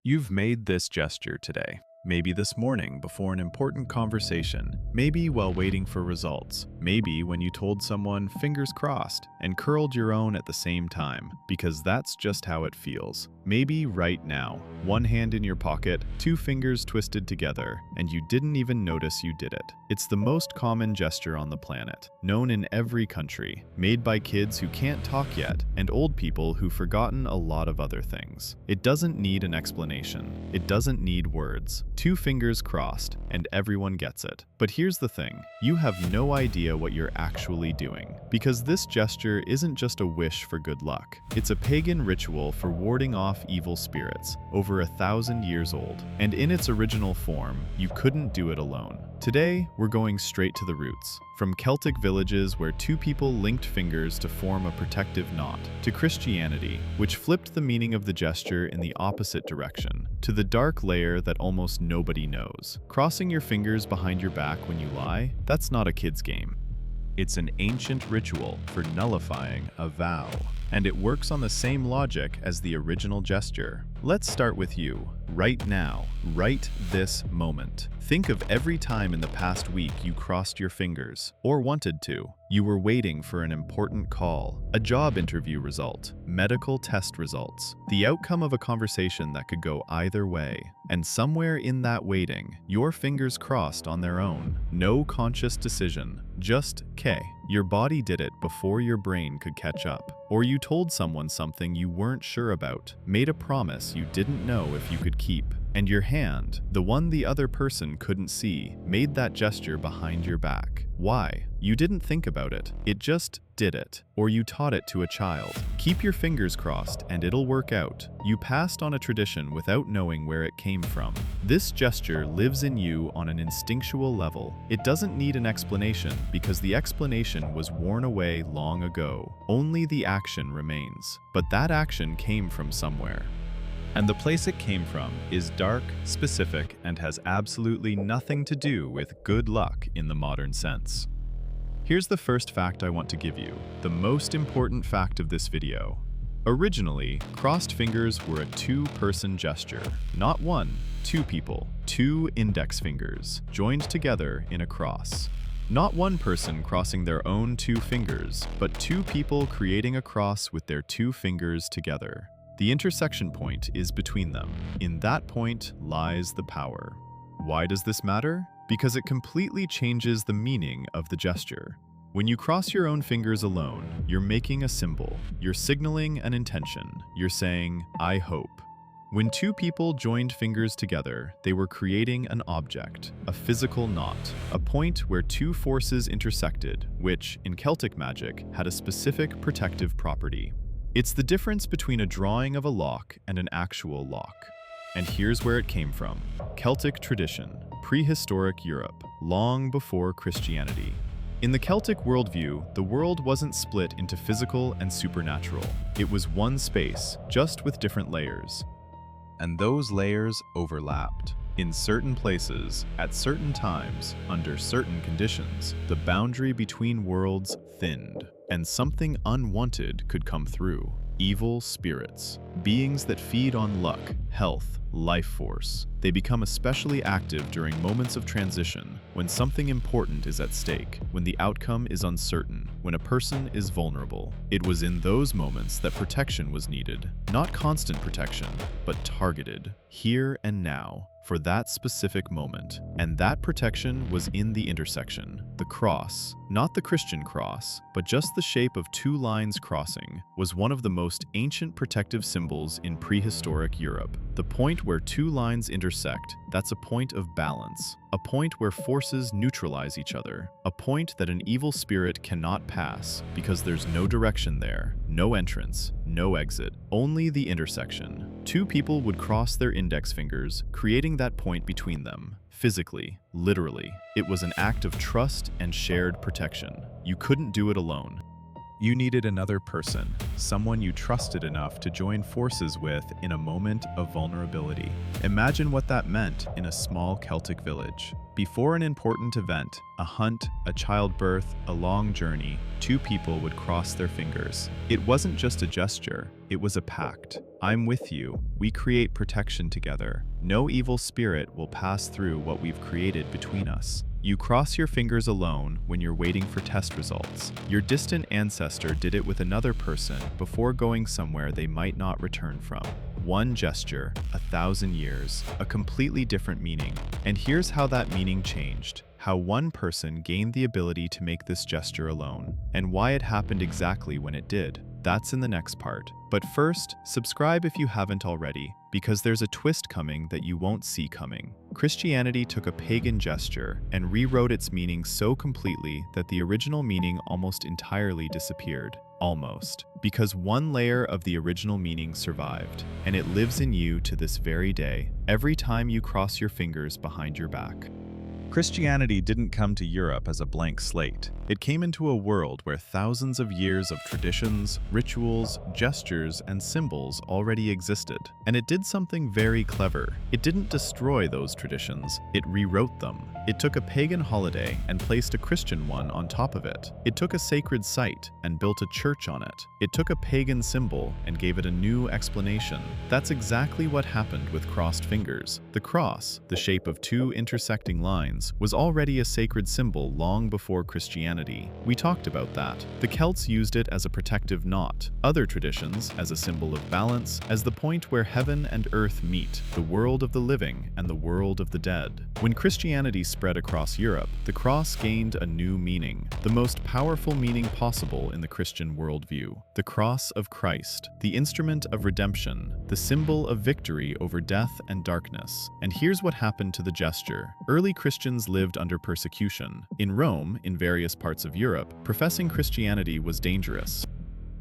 You've made this gesture today. Maybe this morning before an important conversation, maybe while waiting for results, maybe when you told someone fingers crossed and curled your own at the same time, because that's just how it feels. Maybe right now, one hand in your pocket, two fingers twisted together, and you didn't even notice you did it. It's the most common gesture on the planet, known in every country, made by kids who can't talk yet, and old people who've forgotten a lot of other things. It doesn't need an explanation. It doesn't need words. Two fingers crossed, and everyone gets it. But here's the thing, you have no idea what you're actually doing, because this gesture isn't just a wish for good luck. It's a pagan ritual for warding off evil spirits, over 1,000 years old, and in its original form, you couldn't do it alone. Today, we're going straight to the roots, from Celtic villages where two people linked fingers to form a protective knot, to Christianity, which flipped the meaning of the gesture in the opposite direction, to the dark layer that almost nobody knows. Crossing your fingers behind your back when you lie, that's not a kid's game. It's an ancient ritual for nullifying a vow, and it works on the same logic as the original gesture. Let's start with you, right now, right this moment. Think of every time in the past week you crossed your fingers, or wanted to. You were waiting for an important call, a job interview result, medical test results, the outcome of a conversation that could go either way. And somewhere in that waiting, your fingers crossed on their own. No conscious decision, just K. Your body did it before your brain could catch up. Or you told someone something you weren't sure about, made a promise you didn't know if you could keep. And your hand, the one the other person couldn't see, made that gesture behind your back. Why? You didn't think about it. It just did it. Or you taught it to a child. Keep your fingers crossed and it'll work out. You passed on a tradition without knowing where it came from. This gesture lives in you on an instinctual level. It doesn't need an explanation because the explanation was worn away long ago. Only the action remains. But that action came from somewhere. And the place it came from is dark, specific, and has absolutely nothing to do with good luck in the modern sense. Here's the first fact I want to give you, the most important fact of this video. Originally, crossed fingers were a two-person gesture. Not one, two people, two index fingers, joined together in a cross. Not one person crossing their own two fingers, but two people creating a cross with their two fingers together. The intersection point is between them. In that point lies the power. Why does this matter? Because it completely changes the meaning of the gesture. When you cross your own fingers alone, you're making a symbol. You're signaling an intention. You're saying, I hope. When two people joined fingers together, they were creating an object, a physical knot, a point where two forces intersected, which, in Celtic magic, had a specific protective property. It's the difference between a drawing of a lock and an actual lock. And here's where it came from. Celtic tradition, prehistoric Europe, long before Christianity. In the Celtic worldview, the world wasn't split into physical and supernatural. It was one space, just with different layers. And those layers overlapped. In certain places, at certain times, under certain conditions, the boundary between worlds thinned, and something unwanted could come through. Evil spirits, beings that feed on luck, health, life force. They become especially active during moments of transition, when something important is at stake, when the outcome is uncertain, when a person is vulnerable. It was in those moments that protection was needed. Not constant protection, but targeted, here and now, for that specific moment. And that protection was in the intersection. The cross, not the Christian cross, but just the shape of two lines crossing, was one of the most ancient protective symbols in prehistoric Europe. The point where two lines intersect, that's a point of balance. A point where forces neutralize each other. A point that an evil spirit cannot pass, because there's no direction there, no entrance, no exit, only the intersection. Two people would cross their index fingers, creating that point between them. Physically, literally. It was an act of trust and shared protection. You couldn't do it alone. You needed another person, someone you trusted enough to join forces with in a moment of vulnerability. Imagine what that meant in a small Celtic village. Before an important event, a hunt, a childbirth, a long journey, two people would cross their fingers. It wasn't just a gesture, it was a pact. I'm with you. We create protection together. No evil spirit will pass through what we've created between us. You cross your fingers alone when you're waiting for test results. Your distant ancestor did it with another person before going somewhere they might not return from. One gesture, 1,000 years, a completely different meaning. And here's how that meaning changed. How one person gained the ability to make this gesture alone, and why it happened exactly when it did. That's in the next part. But first, subscribe if you haven't already, because there's a twist coming that you won't see coming. Christianity took a pagan gesture and rewrote its meaning so completely that the original meaning almost entirely disappeared. Almost. Because one layer of the original meaning survived, and it lives in you to this very day, every time you cross your fingers behind your back. Christianity didn't come to Europe as a blank slate. It came into a world where thousands of years of traditions, rituals, gestures, and symbols already existed. And it did something very clever. It didn't destroy those traditions, it rewrote them. It took a pagan holiday and placed a Christian one on top of it. It took a sacred site and built a church on it. It took a pagan symbol and gave it a new explanation. That's exactly what happened with crossed fingers. The cross, the shape of two intersecting lines, was already a sacred symbol long before Christianity. We talked about that. The Celts used it as a protective knot. Other traditions as a symbol of balance, as the point where heaven and earth meet, the world of the living and the world of the dead. When Christianity spread across Europe, the cross gained a new meaning, the most powerful meaning possible in the Christian worldview. The cross of Christ, the instrument of redemption, the symbol of victory over death and darkness. And here's what happened to the gesture. Early Christians lived under persecution. In Rome, in various parts of Europe, professing Christianity was dangerous.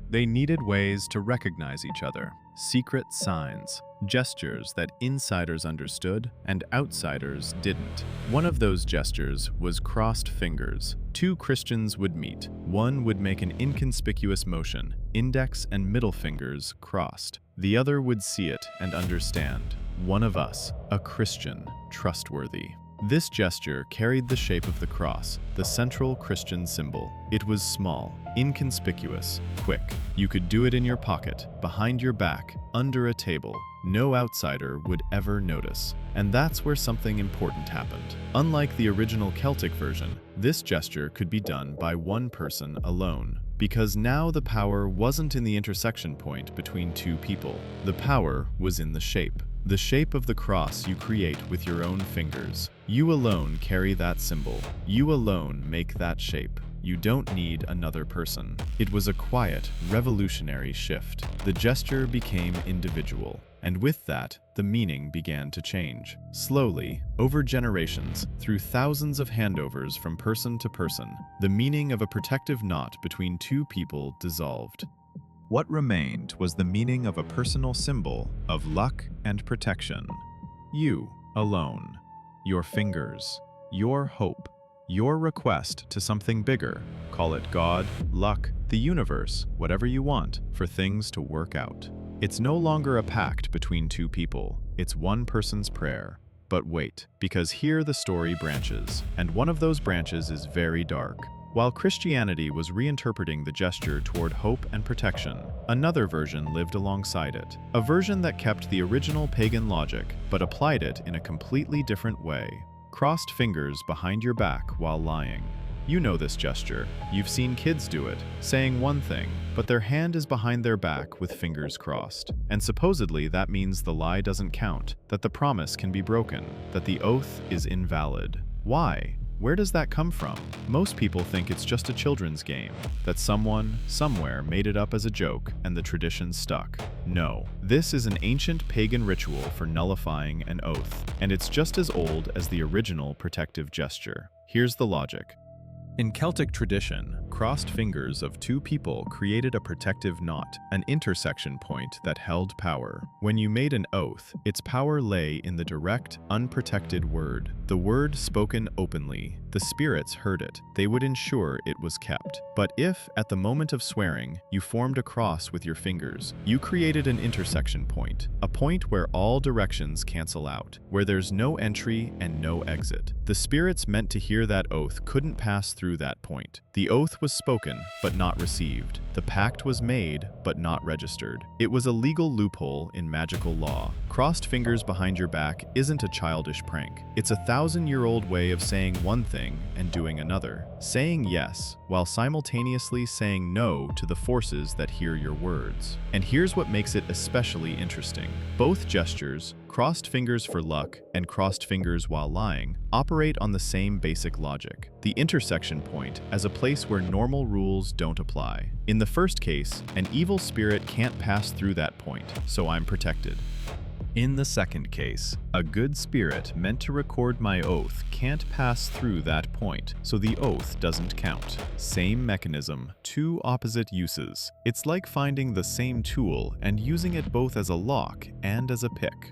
They needed ways to recognize each other, secret signs, gestures that insiders understood and outsiders didn't. One of those gestures was crossed fingers. Two Christians would meet. One would make an inconspicuous motion, index and middle fingers crossed. The other would see it and understand. One of us, a Christian, trustworthy. This gesture carried the shape of the cross, the central Christian symbol. It was small, inconspicuous, quick. You could do it in your pocket, behind your back, under a table. No outsider would ever notice. And that's where something important happened. Unlike the original Celtic version, this gesture could be done by one person alone. Because now the power wasn't in the intersection point between two people. The power was in the shape. The shape of the cross you create with your own fingers. You alone carry that symbol. You alone make that shape. You don't need another person. It was a quiet, revolutionary shift. The gesture became individual. And with that, the meaning began to change. Slowly, over generations, through thousands of handovers from person to person, the meaning of a protective knot between two people dissolved. What remained was the meaning of a personal symbol of luck and protection. You, alone. Your fingers. Your hope. Your request to something bigger. Call it God, luck, the universe, whatever you want, for things to work out. It's no longer a pact between two people. It's one person's prayer. But wait, because here the story branches, and one of those branches is very dark. While Christianity was reinterpreting the gesture toward hope and protection, another version lived alongside it. A version that kept the original pagan logic, but applied it in a completely different way. Crossed fingers behind your back while lying. You know this gesture. You've seen kids do it, saying one thing, but their hand is behind their back with fingers crossed. And supposedly that means the lie doesn't count, that the promise can be broken, that the oath is invalid. Why? Where does that come from? Most people think it's just a children's game, that someone, somewhere made it up as a joke and the tradition stuck. No, this is an ancient pagan ritual for nullifying an oath, and it's just as old as the original protective gesture. Here's the logic. In Celtic tradition, crossed fingers of two people created a protective knot, an intersection point that held power. When you made an oath, its power lay in the direct, unprotected word, the word spoken openly, The spirits heard it. They would ensure it was kept. But if, at the moment of swearing, you formed a cross with your fingers, you created an intersection point, a point where all directions cancel out, where there's no entry and no exit. The spirits meant to hear that oath couldn't pass through that point. The oath was spoken, but not received. The pact was made, but not registered. It was a legal loophole in magical law. Crossed fingers behind your back isn't a childish prank. It's a 1,000-year-old way of saying one thing and doing another. Saying yes, while simultaneously saying no to the forces that hear your words. And here's what makes it especially interesting. Both gestures, crossed fingers for luck and crossed fingers while lying, operate on the same basic logic. The intersection point as a place where normal rules don't apply. In the first case, an evil spirit can't pass through that point, so I'm protected. In the second case, a good spirit meant to record my oath can't pass through that point, so the oath doesn't count. Same mechanism, two opposite uses. It's like finding the same tool and using it both as a lock and as a pick.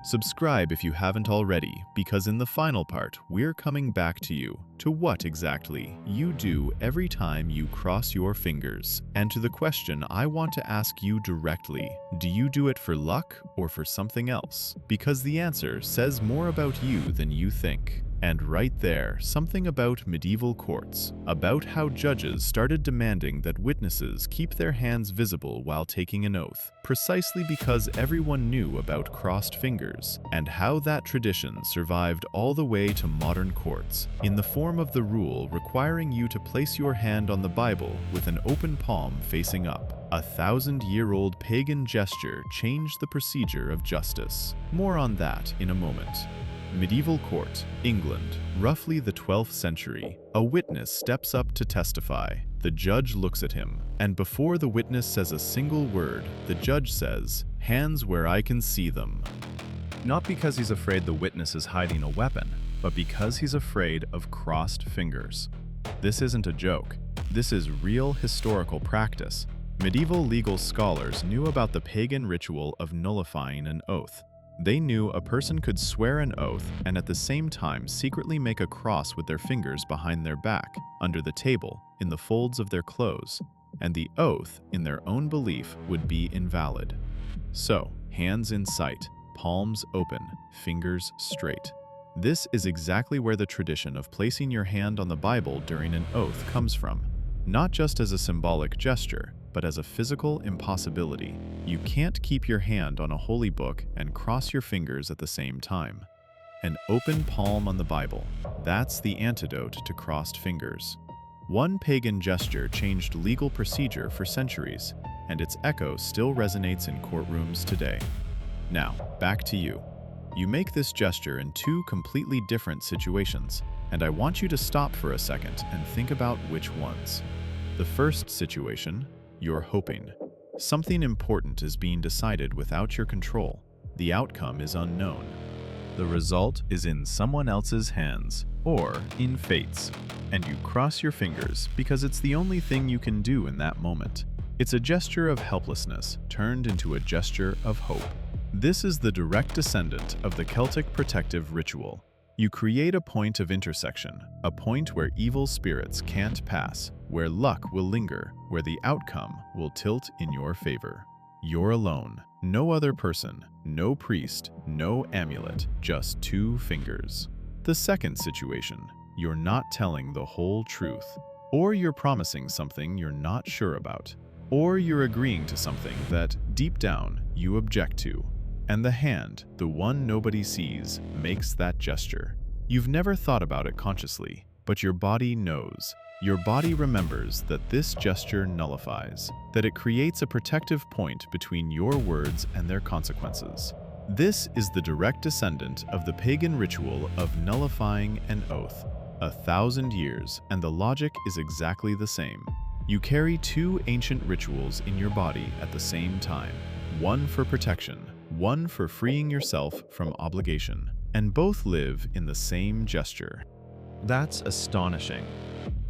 Subscribe if you haven't already, because in the final part, we're coming back to you, to what exactly you do every time you cross your fingers, and to the question I want to ask you directly: do you do it for luck or for something else? Because the answer says more about you than you think. And right there, something about medieval courts, about how judges started demanding that witnesses keep their hands visible while taking an oath, precisely because everyone knew about crossed fingers, and how that tradition survived all the way to modern courts, in the form of the rule requiring you to place your hand on the Bible with an open palm facing up. A 1,000-year-old pagan gesture changed the procedure of justice. More on that in a moment. Medieval court, England, roughly the 12th century. A witness steps up to testify. The judge looks at him, and before the witness says a single word, the judge says, "Hands where I can see them." Not because he's afraid the witness is hiding a weapon, but because he's afraid of crossed fingers. This isn't a joke. This is real historical practice. Medieval legal scholars knew about the pagan ritual of nullifying an oath. They knew a person could swear an oath and at the same time secretly make a cross with their fingers behind their back, under the table, in the folds of their clothes, and the oath, in their own belief, would be invalid. So, hands in sight, palms open, fingers straight. This is exactly where the tradition of placing your hand on the Bible during an oath comes from. Not just as a symbolic gesture, but as a physical impossibility. You can't keep your hand on a holy book and cross your fingers at the same time. An open palm on the Bible, that's the antidote to crossed fingers. One pagan gesture changed legal procedure for centuries, and its echo still resonates in courtrooms today. Now, back to you. You make this gesture in two completely different situations, and I want you to stop for a second and think about which ones. The first situation, you're hoping. Something important is being decided without your control. The outcome is unknown. The result is in someone else's hands, or in fate's, and you cross your fingers because it's the only thing you can do in that moment. It's a gesture of helplessness turned into a gesture of hope. This is the direct descendant of the Celtic protective ritual. You create a point of intersection, a point where evil spirits can't pass, where luck will linger, where the outcome will tilt in your favor. You're alone. No other person, no priest, no amulet, just two fingers. The second situation, you're not telling the whole truth, or you're promising something you're not sure about, or you're agreeing to something that, deep down, you object to. And the hand, the one nobody sees, makes that gesture. You've never thought about it consciously, but your body knows. Your body remembers that this gesture nullifies, that it creates a protective point between your words and their consequences. This is the direct descendant of the pagan ritual of nullifying an oath. 1,000 years, and the logic is exactly the same. You carry two ancient rituals in your body at the same time, one for protection, one for freeing yourself from obligation, and both live in the same gesture. That's astonishing.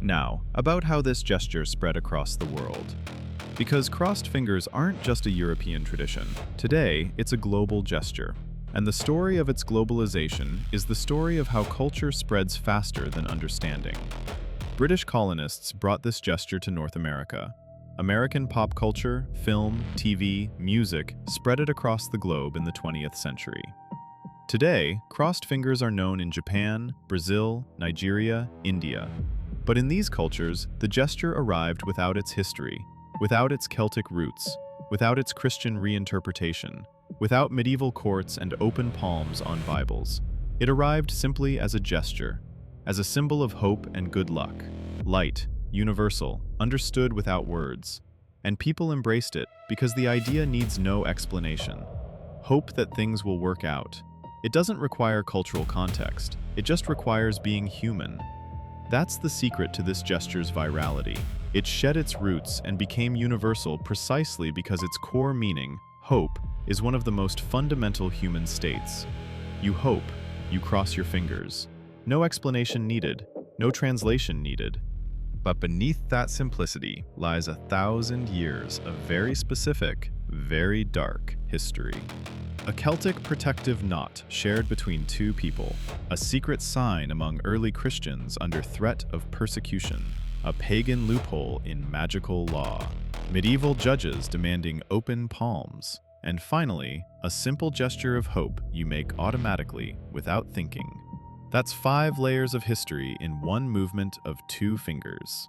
Now, about how this gesture spread across the world. Because crossed fingers aren't just a European tradition. Today, it's a global gesture. And the story of its globalization is the story of how culture spreads faster than understanding. British colonists brought this gesture to North America. American pop culture, film, TV, music spread it across the globe in the 20th century. Today, crossed fingers are known in Japan, Brazil, Nigeria, India. But in these cultures, the gesture arrived without its history, without its Celtic roots, without its Christian reinterpretation, without medieval courts and open palms on Bibles. It arrived simply as a gesture, as a symbol of hope and good luck, light, universal, understood without words. And people embraced it because the idea needs no explanation. Hope that things will work out. It doesn't require cultural context, it just requires being human. That's the secret to this gesture's virality. It shed its roots and became universal precisely because its core meaning, hope, is one of the most fundamental human states. You hope, you cross your fingers. No explanation needed, no translation needed. But beneath that simplicity lies 1,000 years of very specific, very dark history. A Celtic protective knot shared between two people, a secret sign among early Christians under threat of persecution, a pagan loophole in magical law, medieval judges demanding open palms, and finally, a simple gesture of hope you make automatically without thinking. That's 5 layers of history in one movement of 2 fingers.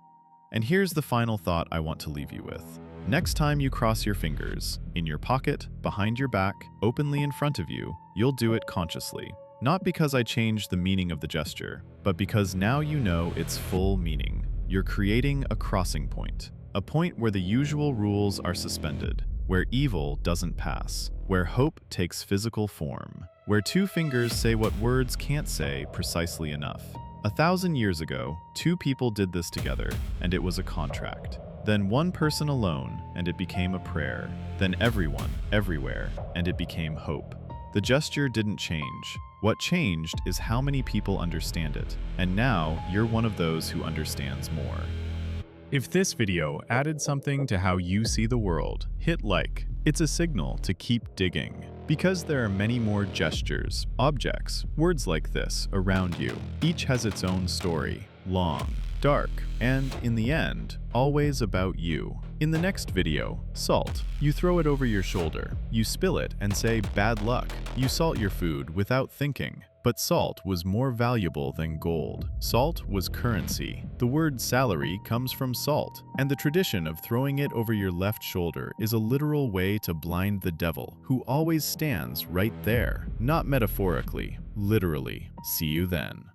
And here's the final thought I want to leave you with. Next time you cross your fingers, in your pocket, behind your back, openly in front of you, you'll do it consciously. Not because I changed the meaning of the gesture, but because now you know its full meaning. You're creating a crossing point, a point where the usual rules are suspended, where evil doesn't pass, where hope takes physical form, where 2 fingers say what words can't say precisely enough. 1,000 years ago, 2 people did this together, and it was a contract. Then 1 person alone, and it became a prayer. Then everyone, everywhere, and it became hope. The gesture didn't change. What changed is how many people understand it, and now you're one of those who understands more. If this video added something to how you see the world, hit like. It's a signal to keep digging. Because there are many more gestures, objects, words like this around you. Each has its own story, long, dark, and in the end, always about you. In the next video, salt. You throw it over your shoulder. You spill it and say bad luck. You salt your food without thinking. But salt was more valuable than gold. Salt was currency. The word salary comes from salt, and the tradition of throwing it over your left shoulder is a literal way to blind the devil, who always stands right there. Not metaphorically, literally. See you then.